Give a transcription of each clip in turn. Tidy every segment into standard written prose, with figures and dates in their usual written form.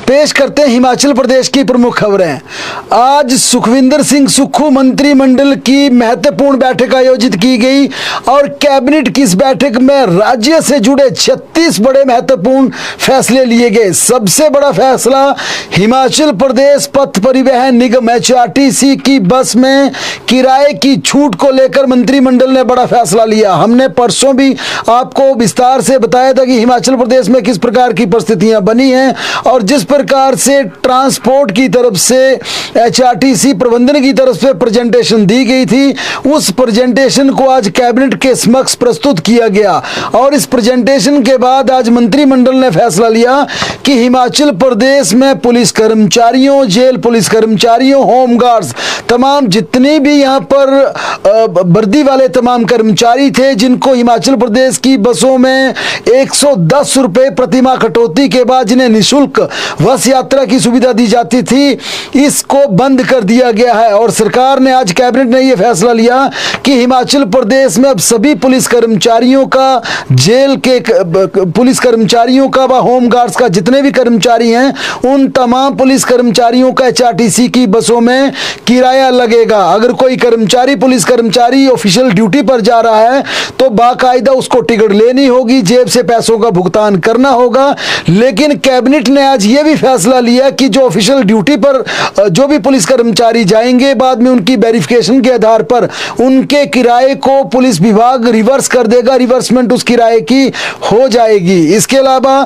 पेश करते हैं हिमाचल प्रदेश की प्रमुख खबरें। आज सुखविंदर सिंह सुक्खू मंत्रिमंडल की महत्वपूर्ण बैठक आयोजित की गई और कैबिनेट की इस बैठक में राज्य से जुड़े 36 बड़े महत्वपूर्ण फैसले लिए गए। सबसे बड़ा फैसला हिमाचल प्रदेश पथ परिवहन निगम HRTC की बस में किराए की छूट को लेकर मंत्रिमंडल ने बड़ा फैसला लिया। हमने परसों भी आपको विस्तार से बताया था कि हिमाचल प्रदेश में किस प्रकार की परिस्थितियां बनी हैं और जिस प्रकार से ट्रांसपोर्ट की तरफ से HRTC प्रबंधन की तरफ से प्रेजेंटेशन दी गई थी, उस प्रेजेंटेशन को आज कैबिनेट के समक्ष प्रस्तुत किया गया और इस प्रेजेंटेशन के बाद आज मंत्रिमंडल ने फैसला लिया कि हिमाचल प्रदेश में पुलिस कर्मचारियों, जेल पुलिस कर्मचारियों, होमगार्ड्स, तमाम जितने भी यहाँ पर वर्दी वाले तमाम कर्मचारी थे जिनको हिमाचल प्रदेश की बसों में 110 रुपये प्रतिमाह कटौती के बाद जिन्हें निःशुल्क बस यात्रा की सुविधा दी जाती थी, इसको बंद कर दिया गया है। और सरकार ने आज कैबिनेट ने यह फैसला लिया कि हिमाचल प्रदेश में अब सभी पुलिस कर्मचारियों का, जेल के पुलिस कर्मचारियों का व होमगार्ड्स का जितने भी कर्मचारी हैं, उन तमाम पुलिस कर्मचारियों का HRTC की बसों में किराया लगेगा। अगर कोई कर्मचारी, पुलिस कर्मचारी ऑफिशियल ड्यूटी पर जा रहा है तो बाकायदा उसको टिकट लेनी होगी, जेब से पैसों का भुगतान करना होगा। लेकिन कैबिनेट ने आज यह भी फैसला लिया कि जो ऑफिशियल ड्यूटी पर जो भी पुलिस कर्मचारी जाएंगे, बाद में उनकी वेरिफिकेशन के आधार पर उनके किराए को पुलिस विभाग रिवर्स कर देगा, रिवर्समेंट उस किराए की हो जाएगी। इसके अलावा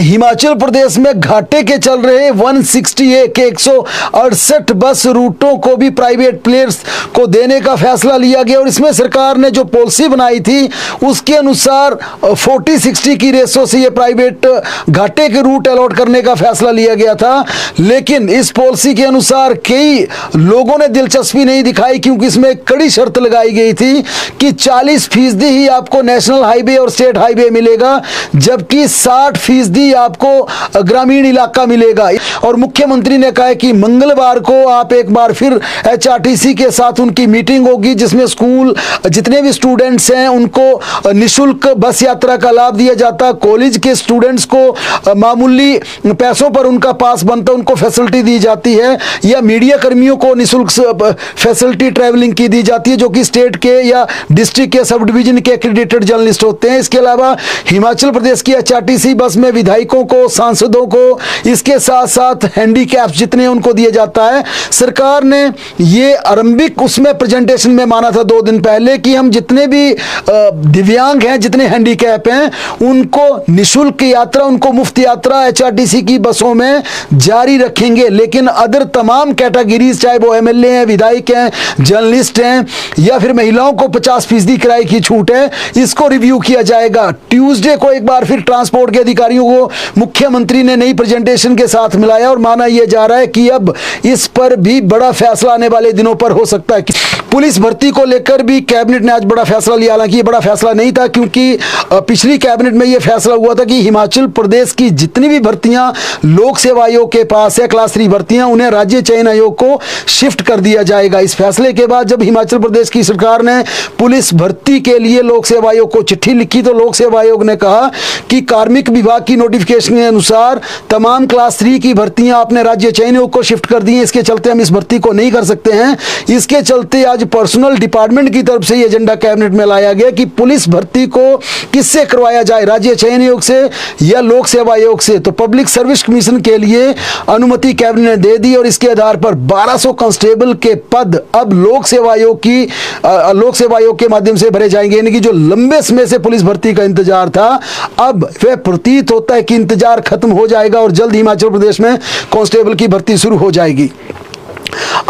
हिमाचल प्रदेश में घाटे के चल रहे 168 के 168 बस रूटों को भी प्राइवेट प्लेयर्स को देने का फैसला लिया गया और इसमें सरकार ने जो पॉलिसी बनाई थी उसके अनुसार 40-60 की रेशो से ये प्राइवेट घाटे के रूट अलॉट करने का फैसला लिया गया था। लेकिन इस पॉलिसी के अनुसार कई लोगों ने दिलचस्पी नहीं दिखाई क्योंकि इसमें कड़ी शर्त लगाई गई थी कि 40% ही आपको नेशनल हाईवे और स्टेट हाईवे मिलेगा, जबकि 60% आपको ग्रामीण इलाका मिलेगा। और मुख्यमंत्री ने कहा कि मंगलवार को आप एक बार फिर HRTC के साथ उनकी मीटिंग होगी जिसमें स्कूल जितने भी स्टूडेंट्स हैं उनको निःशुल्क बस यात्रा का लाभ दिया जाता, कॉलेज के स्टूडेंट्स को मामूली पैसों पर उनका पास बनता, उनको फैसिलिटी दी जाती है, या मीडिया कर्मियों को निःशुल्क फैसिलिटी ट्रैवलिंग की दी जाती है जो कि स्टेट के या डिस्ट्रिक्ट के सब डिवीजन के एक्रेडिटेड जर्नलिस्ट होते हैं। इसके अलावा हिमाचल प्रदेश की HRTC बस में विधायकों को, सांसदों को, इसके साथ साथ हैंडीकैप्स जितने उनको दिया जाता है। सरकार ने ये आरंभिक उसमें प्रेजेंटेशन में माना था 2 दिन पहले कि हम जितने भी दिव्यांग हैं, जितने हैंडीकैप हैं, उनको निःशुल्क यात्रा, उनको मुफ्त यात्रा HRTC की बसों में जारी रखेंगे। लेकिन अदर तमाम कैटेगरीज, चाहे वो MLA हैं, विधायक हैं, जर्नलिस्ट हैं या फिर महिलाओं को 50% किराए की छूट है, इसको रिव्यू किया जाएगा। ट्यूसडे को एक बार फिर ट्रांसपोर्ट के अधिकारियों को मुख्यमंत्री ने नई प्रेजेंटेशन के साथ मिलाया और माना यह जा रहा है कि अब इस पर भी बड़ा फैसला आने वाले दिनों पर हो सकता है। पुलिस भर्ती को लेकर भी कैबिनेट ने आज बड़ा फैसला लिया। हालांकि ये बड़ा फैसला नहीं था क्योंकि पिछली कैबिनेट में यह फैसला हुआ था कि हिमाचल प्रदेश की जितनी भी भर्तियां लोक सेवा आयोग के पास है, क्लास 3 भर्तियां, उन्हें राज्य चयन आयोग को शिफ्ट कर दिया जाएगा। इस फैसले के बाद जब हिमाचल प्रदेश की सरकार ने पुलिस भर्ती के लिए लोक सेवा आयोग को चिट्ठी लिखी तो लोक सेवा आयोग ने कहा कि कार्मिक विभाग की नोटिफिकेशन के अनुसार तमाम क्लास 3 की भर्तियां आपने राज्य चयन आयोग को शिफ्ट कर दी हैं, इसके चलते हम इस भर्ती को नहीं कर सकते हैं। इसके चलते आज पर्सनल डिपार्टमेंट की तरफ से यह एजेंडा कैबिनेट में लाया गया कि पुलिस भर्ती को किससे करवाया जाए, राज्य चयन आयोग से या लोक सेवा आयोग से। तो पब्लिक सर्विस कमीशन के लिए अनुमति कैबिनेट ने दे दी और इसके आधार पर 1200 कांस्टेबल के पद अब लोक सेवा आयोग के माध्यम से भरे जाएंगे। यानी कि जो लंबे समय से पुलिस भर्ती का इंतजार था, अब वह प्रतीत होता है कि इंतजार खत्म हो जाएगा और जल्द हिमाचल प्रदेश में कांस्टेबल की भर्ती शुरू हो जाएगी।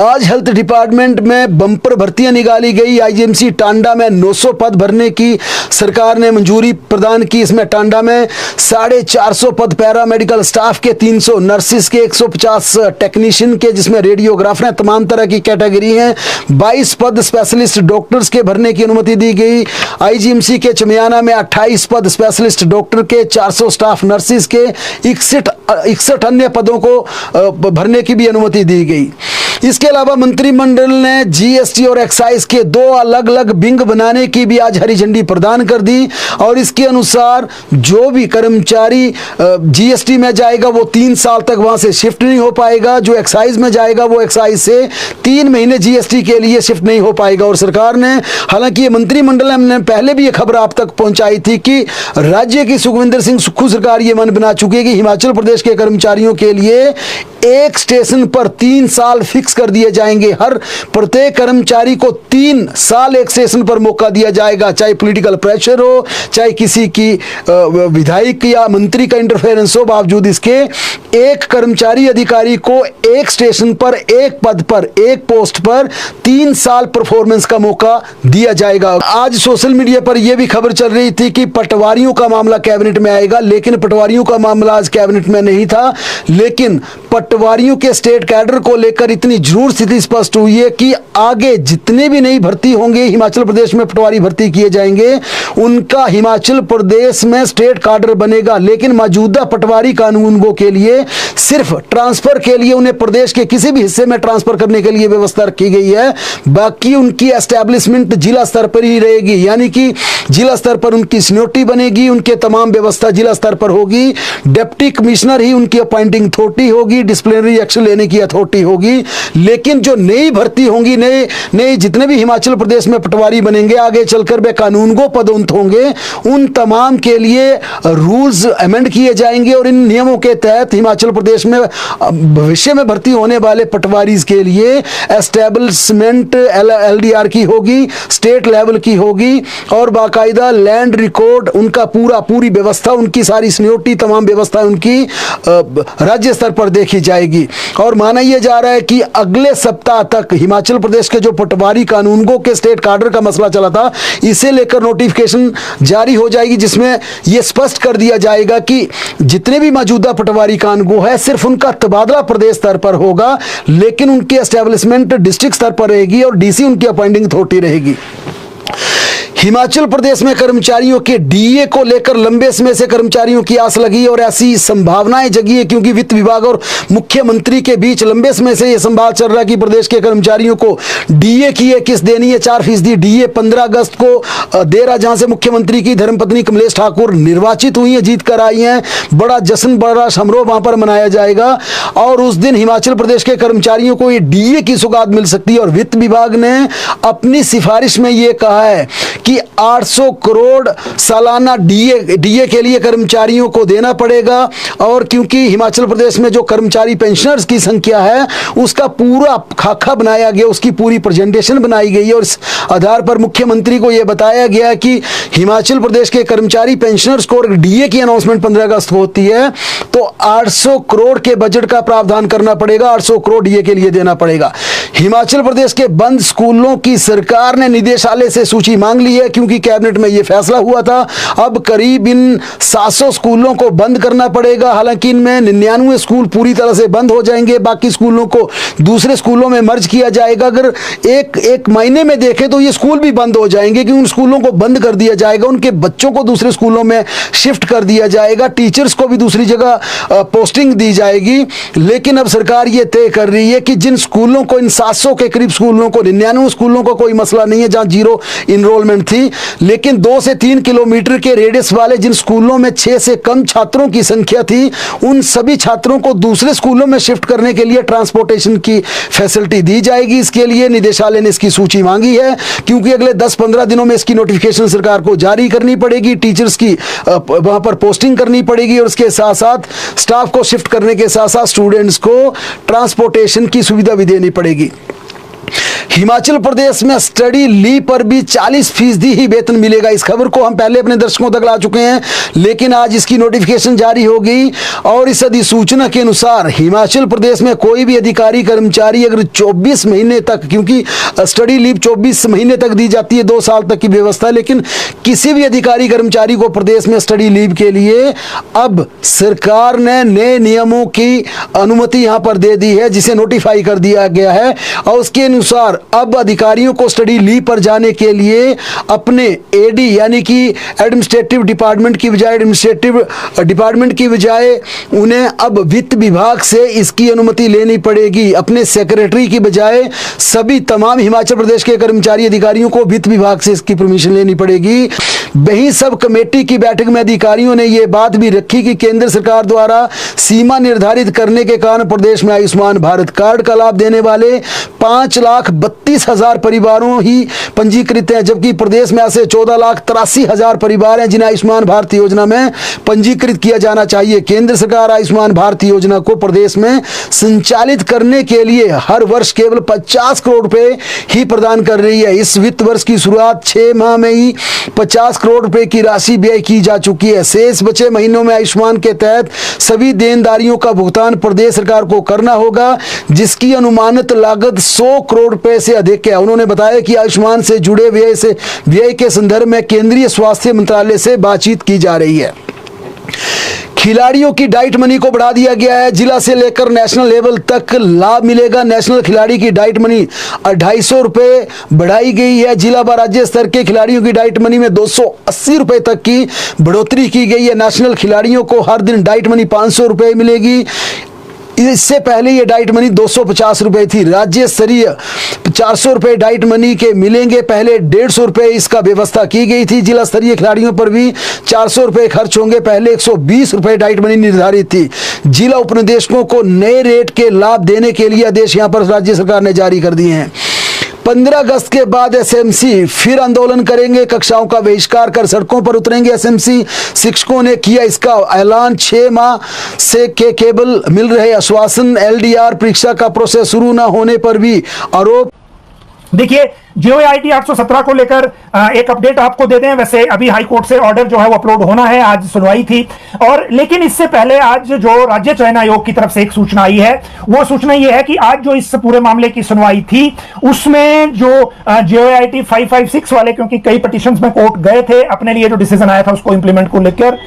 आज हेल्थ डिपार्टमेंट में बम्पर भर्तियां निकाली गई। IGMC टांडा में 900 पद भरने की सरकार ने मंजूरी प्रदान की। इसमें टांडा में 450 पद पैरामेडिकल स्टाफ के, 300 नर्सिस के, 150 टेक्नीशियन के जिसमें रेडियोग्राफर हैं, तमाम तरह की कैटेगरी हैं, 22 पद स्पेशलिस्ट डॉक्टर्स के भरने की अनुमति दी गई। IGMC के चमियाना में 28 पद स्पेशलिस्ट डॉक्टर के, 400 स्टाफ नर्सिस के, 61 अन्य पदों को भरने की भी अनुमति दी गई। इसके अलावा मंत्रिमंडल ने जीएसटी और एक्साइज के दो अलग अलग विंग बनाने की भी आज हरी झंडी प्रदान कर दी और इसके अनुसार जो भी कर्मचारी जीएसटी में जाएगा वो 3 साल तक वहां से शिफ्ट नहीं हो पाएगा, जो एक्साइज में जाएगा वो एक्साइज से 3 महीने जीएसटी के लिए शिफ्ट नहीं हो पाएगा। और सरकार ने, हालांकि ये मंत्रिमंडल ने पहले भी ये खबर आप तक पहुंचाई थी कि राज्य की सुखविंदर सिंह सुक्खू सरकार ये मन बना चुकी है कि हिमाचल प्रदेश के कर्मचारियों के लिए एक स्टेशन पर 3 साल फिक्स कर दिए जाएंगे। हर प्रत्येक कर्मचारी को 3 साल एक स्टेशन पर मौका दिया जाएगा, चाहे पॉलिटिकल प्रेशर हो, चाहे किसी की विधायक या मंत्री का इंटरफेरेंस हो, बावजूद इसके एक कर्मचारी अधिकारी को एक स्टेशन पर, एक पद पर, एक पोस्ट पर 3 साल परफॉर्मेंस का मौका दिया जाएगा। आज सोशल मीडिया पर यह भी खबर चल रही थी कि पटवारियों का मामला कैबिनेट में आएगा, लेकिन पटवारियों का मामला आज कैबिनेट में नहीं था। लेकिन पटवारियों के स्टेट कैडर को लेकर इतनी जरूर स्थिति स्पष्ट हुई है कि आगे जितने भी नई भर्ती होंगे, हिमाचल प्रदेश में पटवारी भर्ती किए जाएंगे, उनका हिमाचल प्रदेश में स्टेट कैडर बनेगा। लेकिन मौजूदा पटवारी कानूनगो के लिए सिर्फ ट्रांसफर के लिए उन्हें प्रदेश के किसी भी हिस्से में ट्रांसफर करने के लिए व्यवस्था रखी गई है। बाकी उनकी एस्टैब्लिशमेंट जिला स्तर पर ही रहेगी, यानी कि जिला स्तर पर उनकी सीनियोरिटी बनेगी, उनके तमाम व्यवस्था जिला स्तर पर होगी। डिप्टी कमिश्नर ही उनकी अपॉइंटिंग अथॉरिटी होगी, डिसिप्लिनरी एक्शन लेने की अथॉरिटी होगी। लेकिन जो नई भर्ती होंगी, नए जितने भी हिमाचल प्रदेश में पटवारी बनेंगे, आगे चलकर वे कानूनगो पदोन्नत होंगे, उन तमाम के लिए रूल्स अमेंड किए जाएंगे और इन नियमों के तहत हिमाचल प्रदेश में भविष्य में भर्ती होने वाले पटवारी के लिए एस्टैब्लिशमेंट एलडीआर की होगी, स्टेट लेवल की होगी और बाकायदा लैंड रिकॉर्ड, उनका पूरी व्यवस्था, उनकी सारी सीनियोरिटी, तमाम व्यवस्था उनकी राज्य स्तर पर देखी जाएगी। और माना यह जा रहा है कि अगले सप्ताह तक हिमाचल प्रदेश के जो पटवारी कानूनगो के स्टेट कैडर का मसला चला था, इसे लेकर नोटिफिकेशन जारी हो जाएगी, जिसमें यह स्पष्ट कर दिया जाएगा कि जितने भी मौजूदा पटवारी कानूनगो है, सिर्फ उनका तबादला प्रदेश स्तर पर होगा, लेकिन उनकी एस्टैब्लिशमेंट डिस्ट्रिक्ट स्तर पर रहेगी और डीसी उनकी अपॉइंटिंग अथॉरिटी रहेगी। हिमाचल प्रदेश में कर्मचारियों के डीए को लेकर लंबे समय से कर्मचारियों की आस लगी और ऐसी संभावनाएं जगी है, क्योंकि वित्त विभाग और मुख्यमंत्री के बीच लंबे समय से यह संवाद चल रहा है कि प्रदेश के कर्मचारियों को डीए की एक किस्त देनी है। 4% डीए 15 अगस्त को दे रहा, जहां से मुख्यमंत्री की धर्मपत्नी कमलेश ठाकुर निर्वाचित हुई है, जीत कर आई हैं। बड़ा जश्न, बड़ा समारोह वहां पर मनाया जाएगा और उस दिन हिमाचल प्रदेश के कर्मचारियों को ये डीए की सौगात मिल सकती है। और वित्त विभाग ने अपनी सिफारिश में यह कहा है कि 800 करोड़ सालाना डीए के लिए कर्मचारियों को देना पड़ेगा। और क्योंकि हिमाचल प्रदेश में जो कर्मचारी पेंशनर्स की संख्या है, उसका पूरा खाका बनाया गया, उसकी पूरी प्रेजेंटेशन बनाई गई है और इस आधार पर मुख्यमंत्री को यह बताया गया कि हिमाचल प्रदेश के कर्मचारी पेंशनर्स को डीए की अनाउंसमेंट 15 अगस्त को होती है, तो 800 करोड़ के बजट का प्रावधान करना पड़ेगा, 800 करोड़ डीए के लिए देना पड़ेगा। हिमाचल प्रदेश के बंद स्कूलों की सरकार ने निदेशालय से सूची मांग ली है, क्योंकि कैबिनेट में यह फैसला हुआ था। अब करीब इन 700 स्कूलों को बंद करना पड़ेगा। हालांकि इनमें 99 स्कूल पूरी तरह से बंद हो जाएंगे, बाकी स्कूलों को दूसरे स्कूलों में मर्ज किया जाएगा। अगर एक महीने में देखें तो ये स्कूल भी बंद हो जाएंगे, क्योंकि उन स्कूलों को बंद कर दिया जाएगा, उनके बच्चों को दूसरे स्कूलों में शिफ्ट कर दिया जाएगा, टीचर्स को भी दूसरी जगह पोस्टिंग दी जाएगी। लेकिन अब सरकार ये तय कर रही है कि जिन स्कूलों को, इन 700 के करीब स्कूलों को, 99 स्कूलों को कोई मसला नहीं है जहां जीरो इनरोलमेंट थी, लेकिन 2 से 3 किलोमीटर के रेडियस वाले जिन स्कूलों में 6 से कम छात्रों की संख्या थी, उन सभी छात्रों को दूसरे स्कूलों में शिफ्ट करने के लिए ट्रांसपोर्टेशन की फैसिलिटी दी जाएगी। इसके लिए निदेशालय ने इसकी सूची मांगी है, क्योंकि अगले 10-15 दिनों में इसकी नोटिफिकेशन सरकार को जारी करनी पड़ेगी, टीचर्स की वहां पर पोस्टिंग करनी पड़ेगी और उसके साथ साथ स्टाफ को शिफ्ट करने के साथ साथ स्टूडेंट्स को ट्रांसपोर्टेशन की सुविधा भी देनी पड़ेगी। हिमाचल प्रदेश में स्टडी लीव पर भी 40% ही वेतन मिलेगा। इस खबर को हम पहले अपने दर्शकों तक ला चुके हैं, लेकिन आज इसकी नोटिफिकेशन जारी हो गई और इस अधिसूचना के अनुसार हिमाचल प्रदेश में कोई भी अधिकारी कर्मचारी अगर 24 महीने तक, क्योंकि स्टडी लीव 24 महीने तक दी जाती है, 2 साल तक की व्यवस्था, लेकिन किसी भी अधिकारी कर्मचारी को प्रदेश में स्टडी लीव के लिए अब सरकार ने नए नियमों की अनुमति यहां पर दे दी है, जिसे नोटिफाई कर दिया गया है। और उसके अनुसार अब अधिकारियों को स्टडी लीव पर जाने के लिए अपने एडी यानी कि एडमिनिस्ट्रेटिव डिपार्टमेंट की बजाय उन्हें अब वित्त विभाग से इसकी अनुमति लेनी पड़ेगी। अपने सेक्रेटरी की बजाय सभी तमाम हिमाचल प्रदेश के कर्मचारी अधिकारियों को वित्त विभाग से इसकी परमिशन लेनी पड़ेगी। वहीं सब कमेटी की बैठक में अधिकारियों ने यह बात भी रखी कि केंद्र सरकार द्वारा सीमा निर्धारित करने के कारण प्रदेश में आयुष्मान भारत कार्ड का लाभ देने वाले 5,32,000 परिवारों ही पंजीकृत हैं, जबकि प्रदेश में ऐसे 14,83,000 परिवार हैं जिन्हें आयुष्मान भारत योजना में पंजीकृत किया जाना चाहिए। केंद्र सरकार आयुष्मान भारत योजना को प्रदेश में संचालित करने के लिए हर वर्ष केवल 50 करोड़ रुपए ही प्रदान कर रही है। इस वित्त वर्ष की शुरुआत 6 माह में ही 50 करोड़ रुपए की राशि व्यय की जा चुकी है। शेष बचे महीनों में आयुष्मान के तहत सभी देनदारियों का भुगतान प्रदेश सरकार को करना होगा, जिसकी अनुमानित लागत 100 करोड़ रुपए से अधिक है। उन्होंने बताया कि आयुष्मान से जुड़े व्यय के संदर्भ में केंद्रीय स्वास्थ्य मंत्रालय से बातचीत की जा रही है। खिलाड़ियों की डाइट मनी को बढ़ा दिया गया है। जिला से लेकर नेशनल लेवल तक लाभ मिलेगा। नेशनल खिलाड़ी की डाइट मनी 250 रुपये बढ़ाई गई है। जिला व राज्य स्तर के खिलाड़ियों की डाइट मनी में 280 रुपये तक की बढ़ोतरी की गई है। नेशनल खिलाड़ियों को हर दिन डाइट मनी 500 रुपये मिलेगी। इससे पहले ये डाइट मनी 250 रुपये थी। राज्य स्तरीय 400 रुपये डाइट मनी के मिलेंगे, पहले 150 रुपये इसका व्यवस्था की गई थी। जिला स्तरीय खिलाड़ियों पर भी 400 रुपये खर्च होंगे, पहले 120 रुपये डाइट मनी निर्धारित थी। जिला उपनिदेशकों को नए रेट के लाभ देने के लिए आदेश यहां पर राज्य सरकार ने जारी कर दिए हैं। 15 अगस्त के बाद एसएमसी फिर आंदोलन करेंगे। कक्षाओं का बहिष्कार कर सड़कों पर उतरेंगे एसएमसी। शिक्षकों ने किया इसका ऐलान। 6 माह से केवल मिल रहे आश्वासन, एलडीआर परीक्षा का प्रोसेस शुरू न होने पर भी आरोप। देखिए, जेओआईटी 817 को लेकर एक अपडेट आपको दे दें। वैसे अभी हाई कोर्ट से ऑर्डर जो है वो अपलोड होना है, आज सुनवाई थी। और लेकिन इससे पहले आज जो राज्य चयन आयोग की तरफ से एक सूचना आई है, वो सूचना ये है कि आज जो इस पूरे मामले की सुनवाई थी उसमें जो जेओआईटी 556 वाले, क्योंकि कई पिटीशंस में कोर्ट गए थे, अपने लिए जो डिसीजन आया था उसको इंप्लीमेंट को लेकर,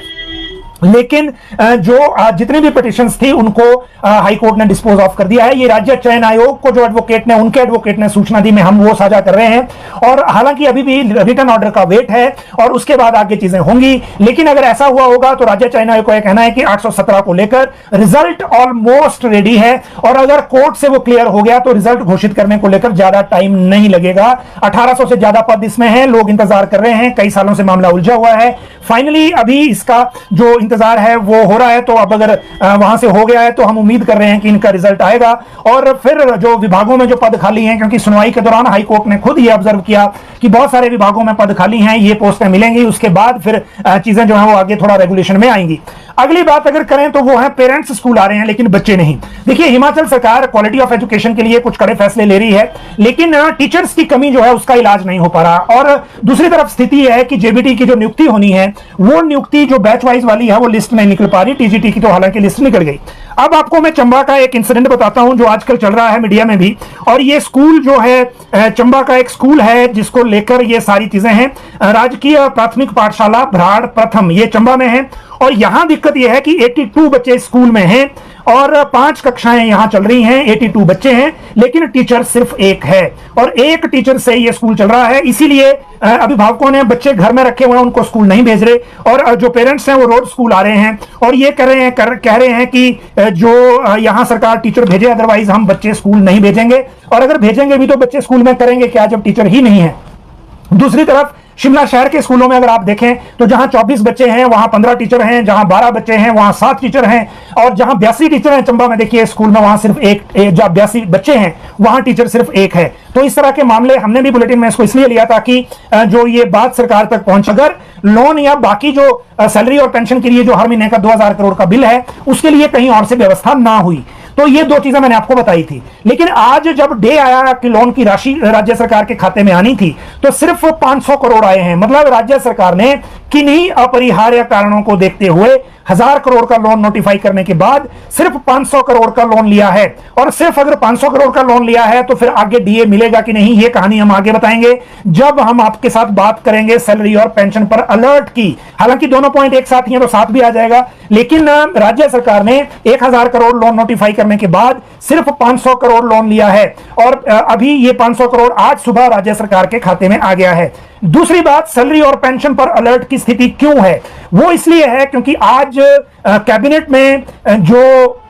लेकिन जो जितनी भी पिटीशंस थी उनको हाई कोर्ट ने डिस्पोज ऑफ कर दिया है। ये राज्य चयन आयोग को जो एडवोकेट ने, उनके एडवोकेट ने सूचना दी, में हम वो साझा कर रहे हैं। और हालांकि अभी भी रिटर्न ऑर्डर का वेट है और उसके बाद आगे चीजें होंगी। लेकिन अगर ऐसा हुआ होगा तो राज्य चयन आयोग को यह कहना है कि 817 को लेकर रिजल्ट ऑलमोस्ट रेडी है और अगर कोर्ट से वो क्लियर हो गया तो रिजल्ट घोषित करने को लेकर ज्यादा टाइम नहीं लगेगा। 1800 से ज्यादा पद इसमें है, लोग इंतजार कर रहे हैं, कई सालों से मामला उलझा हुआ है। फाइनली अभी इसका जो इंतजार है वो हो रहा है, तो अब अगर वहां से हो गया है तो हम उम्मीद कर रहे हैं कि इनका रिजल्ट आएगा। और फिर जो विभागों में जो पद खाली हैं, क्योंकि सुनवाई के दौरान हाई कोर्ट ने खुद ये ऑब्जर्व किया कि बहुत सारे विभागों में पद खाली हैं, ये पोस्टें मिलेंगी, उसके बाद फिर चीजें जो है वो आगे थोड़ा रेगुलेशन में आएंगी। अगली बात अगर करें तो वो है पेरेंट्स स्कूल आ रहे हैं लेकिन बच्चे नहीं। देखिए, हिमाचल सरकार क्वालिटी ऑफ एजुकेशन के लिए कुछ कड़े फैसले ले रही है, लेकिन टीचर्स की कमी जो है उसका इलाज नहीं हो पा रहा। और दूसरी तरफ स्थिति यह है कि जेबीटी की जो नियुक्ति होनी है वो नियुक्ति जो बैच वाइज वाली है वो लिस्ट नहीं निकल पा रही। टीजीटी की तो हालांकि लिस्ट निकल गई। अब आपको मैं चंबा का एक इंसिडेंट बताता हूं जो आजकल चल रहा है मीडिया में भी। और ये स्कूल जो है चंबा का एक स्कूल है जिसको लेकर ये सारी चीजें हैं। राजकीय प्राथमिक पाठशाला भ्राड़ प्रथम, ये चंबा में है। और यहां दिक्कत यह है कि 82 बच्चे स्कूल में हैं और 5 कक्षाएं यहां चल रही हैं, 82 बच्चे हैं, लेकिन टीचर सिर्फ एक है और एक टीचर से यह स्कूल चल रहा है। इसीलिए अभिभावकों ने बच्चे घर में रखे हुए हैं, उनको स्कूल नहीं भेज रहे और जो पेरेंट्स हैं वो रोज स्कूल आ रहे हैं और ये कह रहे हैं कि जो यहां सरकार टीचर भेजे, अदरवाइज हम बच्चे स्कूल नहीं भेजेंगे। और अगर भेजेंगे भी तो बच्चे स्कूल में करेंगे क्या जब टीचर ही नहीं है। दूसरी तरफ शिमला शहर के स्कूलों में अगर आप देखें तो जहां 24 बच्चे हैं वहां 15 टीचर हैं, जहां 12 बच्चे हैं वहां 7 टीचर हैं और जहां 82 टीचर हैं चंबा में देखिए स्कूल में वहां सिर्फ एक, जहां 82 बच्चे हैं वहां टीचर सिर्फ एक है। तो इस तरह के मामले हमने भी बुलेटिन में इसको इसलिए लिया ताकि जो ये बात सरकार तक पहुंचे। अगर लोन या बाकी जो सैलरी और पेंशन के लिए जो हर महीने का 2000 करोड़ का बिल है उसके लिए कहीं और से व्यवस्था ना हुई तो ये 2 चीजें मैंने आपको बताई थी। लेकिन आज जब डे आया कि लोन की राशि राज्य सरकार के खाते में आनी थी तो सिर्फ 500 करोड़ आए हैं। मतलब राज्य सरकार ने किन्हीं अपरिहार्य कारणों को देखते हुए 1000 करोड़ का लोन नोटिफाई करने के बाद सिर्फ 500 करोड़ का लोन लिया है। और सिर्फ अगर 500 करोड़ का लोन लिया है तो फिर आगे डीए मिलेगा कि नहीं, यह कहानी हम आगे बताएंगे जब हम आपके साथ बात करेंगे सैलरी और पेंशन पर अलर्ट की। हालांकि दोनों पॉइंट एक साथ ही हैं तो साथ भी आ जाएगा, लेकिन राज्य सरकार ने 1000 करोड़ लोन नोटिफाई करने के बाद सिर्फ 500 करोड़ लोन लिया है और अभी ये 500 करोड़ आज सुबह राज्य सरकार के खाते में आ गया है। दूसरी बात, सैलरी और पेंशन पर अलर्ट की स्थिति क्यों है? वो इसलिए है क्योंकि आज कैबिनेट में जो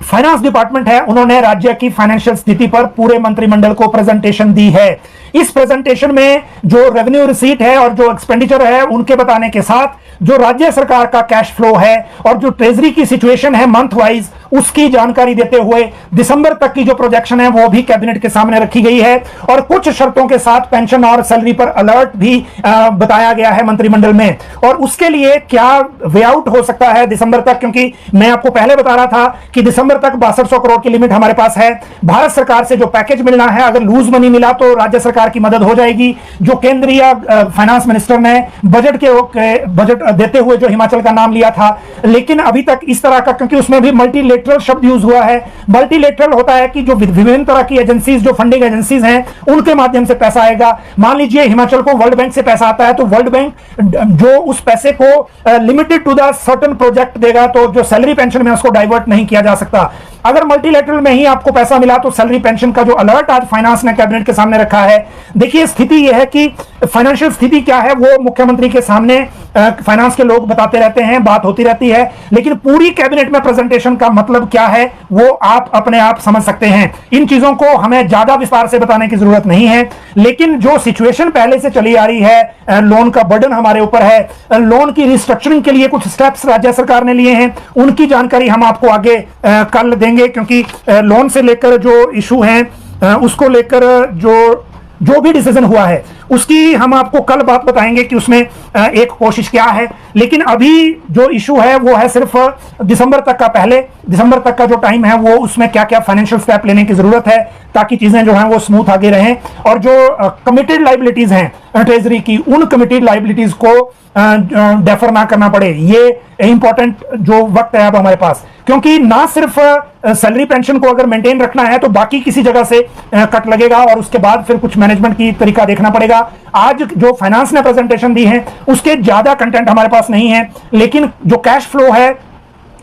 फाइनेंस डिपार्टमेंट है उन्होंने राज्य की फाइनेंशियल स्थिति पर पूरे मंत्रिमंडल को प्रेजेंटेशन दी है। इस प्रेजेंटेशन में जो रेवेन्यू रिसीट है और जो एक्सपेंडिचर है उनके बताने के साथ जो राज्य सरकार का कैश फ्लो है और जो ट्रेजरी की सिचुएशन है मंथ वाइज उसकी जानकारी देते हुए दिसंबर तक की जो प्रोजेक्शन है वो भी कैबिनेट के सामने रखी गई है और कुछ शर्तों के साथ पेंशन और सैलरी पर अलर्ट भी बताया गया है मंत्रिमंडल में। और उसके लिए क्या वे आउट हो सकता है दिसंबर तक, क्योंकि मैं आपको पहले बता रहा था कि दिसंबर तक 6200 करोड़ की लिमिट हमारे पास है। भारत सरकार से जो पैकेज मिलना है, अगर लूज मनी मिला तो राज्य सरकार की मदद हो जाएगी। जो केंद्रीय फाइनेंस मिनिस्टर ने बजट देते हुए जो हिमाचल का नाम लिया था, लेकिन अभी तक इस तरह का, क्योंकि उसमें भी मल्टीलेटरल शब्द यूज हुआ है। मल्टीलेटरल होता है कि जो विभिन्न तरह की एजेंसीज, जो फंडिंग एजेंसीज हैं, उनके माध्यम से पैसा आएगा। मान लीजिए हिमाचल को वर्ल्ड बैंक से पैसा आता है तो वर्ल्ड बैंक जो उस पैसे को limited to the certain project देगा, तो जो सैलरी पेंशन में उसको डाइवर्ट नहीं किया जा सकता। अगर मल्टीलेटरल में ही आपको पैसा मिला तो सैलरी पेंशन का जो अलर्ट आज फाइनेंस ने कैबिनेट के सामने रखा है, देखिए स्थिति यह है कि फाइनेंशियल स्थिति क्या है वो मुख्यमंत्री के सामने फाइनेंस के लोग बताते रहते हैं, बात होती रहती है, लेकिन पूरी कैबिनेट में प्रेजेंटेशन का मतलब क्या है वो आप अपने आप समझ सकते हैं। इन चीजों को हमें ज्यादा विस्तार से बताने की जरूरत नहीं है, लेकिन जो सिचुएशन पहले से चली आ रही है, लोन का बर्डन हमारे ऊपर है, लोन की रिस्ट्रक्चरिंग के लिए कुछ स्टेप्स राज्य सरकार ने लिए हैं, उनकी जानकारी हम आपको आगे कल देंगे, क्योंकि लोन से लेकर जो इशू है उसको लेकर जो भी डिसीजन हुआ है उसकी हम आपको कल बात बताएंगे कि उसमें एक कोशिश क्या है। लेकिन अभी जो इशू है वो है सिर्फ दिसंबर तक का, पहले दिसंबर तक का जो टाइम है वो उसमें क्या क्या फाइनेंशियल स्टेप लेने की जरूरत है ताकि चीजें जो हैं वो स्मूथ आगे रहें और जो कमिटेड लाइबिलिटीज हैं ट्रेजरी की, उन कमिटेड लाइबिलिटीज को डेफर ना करना पड़े। ये इंपॉर्टेंट जो वक्त है अब हमारे पास, क्योंकि ना सिर्फ सैलरी पेंशन को अगर मेंटेन रखना है तो बाकी किसी जगह से कट लगेगा और उसके बाद फिर कुछ मैनेजमेंट की तरीका देखना पड़ेगा। आज जो फाइनेंस ने प्रेजेंटेशन दी है उसके ज्यादा कंटेंट हमारे पास नहीं है, लेकिन जो कैश फ्लो है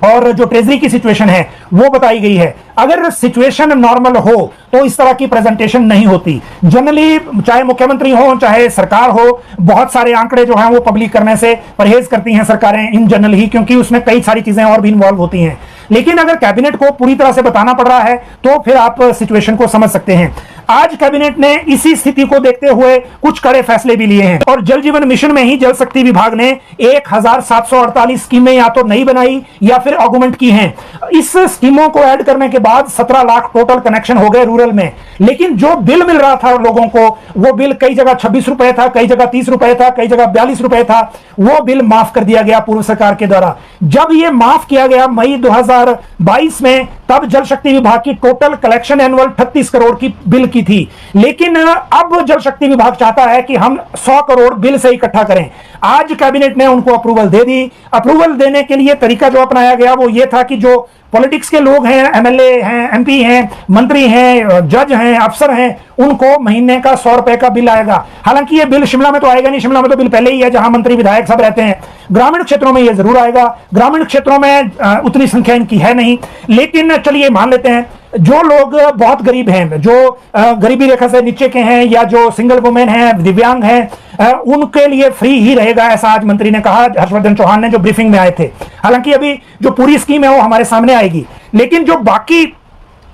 और जो ट्रेजरी की सिचुएशन है वो बताई गई है। अगर सिचुएशन नॉर्मल हो तो इस तरह की प्रेजेंटेशन नहीं होती। जनरली चाहे मुख्यमंत्री हो चाहे सरकार हो, बहुत सारे आंकड़े जो हैं वो पब्लिक करने से परहेज करती हैं सरकारें इन जनरल ही, क्योंकि उसमें कई सारी चीजें और भी इन्वॉल्व होती हैं। लेकिन अगर कैबिनेट को पूरी तरह से बताना पड़ रहा है तो फिर आप सिचुएशन को समझ सकते हैं। आज कैबिनेट ने इसी स्थिति को देखते हुए कुछ कड़े फैसले भी लिए हैं और जल जीवन मिशन में ही जल शक्ति विभाग ने 1748 स्कीमें या तो नई बनाई या फिर ऑगमेंट की हैं। इस स्कीमों को ऐड करने के बाद 17 लाख टोटल कनेक्शन हो गए रूरल में, लेकिन जो बिल मिल रहा था लोगों को वो बिल कई जगह 26 रुपए था, कई जगह 30 रुपए था, कई जगह 42 रुपए था। वो बिल माफ कर दिया गया पूर्व सरकार के द्वारा। जब ये माफ किया गया मई 2022 में, तब जल शक्ति विभाग की टोटल कलेक्शन एनुअल 38 करोड़ की बिल की थी। लेकिन अब जल शक्ति विभाग चाहता है कि हम 100 करोड़ बिल से इकट्ठा करें। आज कैबिनेट ने उनको अप्रूवल दे दी। अप्रूवल देने के लिए तरीका जो अपनाया गया वो ये था कि जो पॉलिटिक्स के लोग हैं, एमएलए हैं, एमपी हैं, मंत्री हैं, जज हैं, अफसर हैं, उनको महीने का 100 रुपए का बिल आएगा। हालांकि ये बिल शिमला में तो आएगा नहीं, शिमला में तो बिल पहले ही है जहां मंत्री विधायक सब रहते हैं। ग्रामीण क्षेत्रों में ये जरूर आएगा, ग्रामीण क्षेत्रों में उतनी संख्या इनकी है नहीं। लेकिन चलिए मान लेते हैं जो लोग बहुत गरीब हैं, जो गरीबी रेखा से नीचे के हैं या जो सिंगल वुमेन हैं, दिव्यांग हैं, उनके लिए फ्री ही रहेगा, ऐसा आज मंत्री ने कहा, हर्षवर्धन चौहान ने जो ब्रीफिंग में आए थे। हालांकि अभी जो पूरी स्कीम है वो हमारे सामने आएगी, लेकिन जो बाकी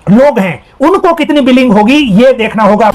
लोग हैं उनको कितनी बिलिंग होगी ये देखना होगा।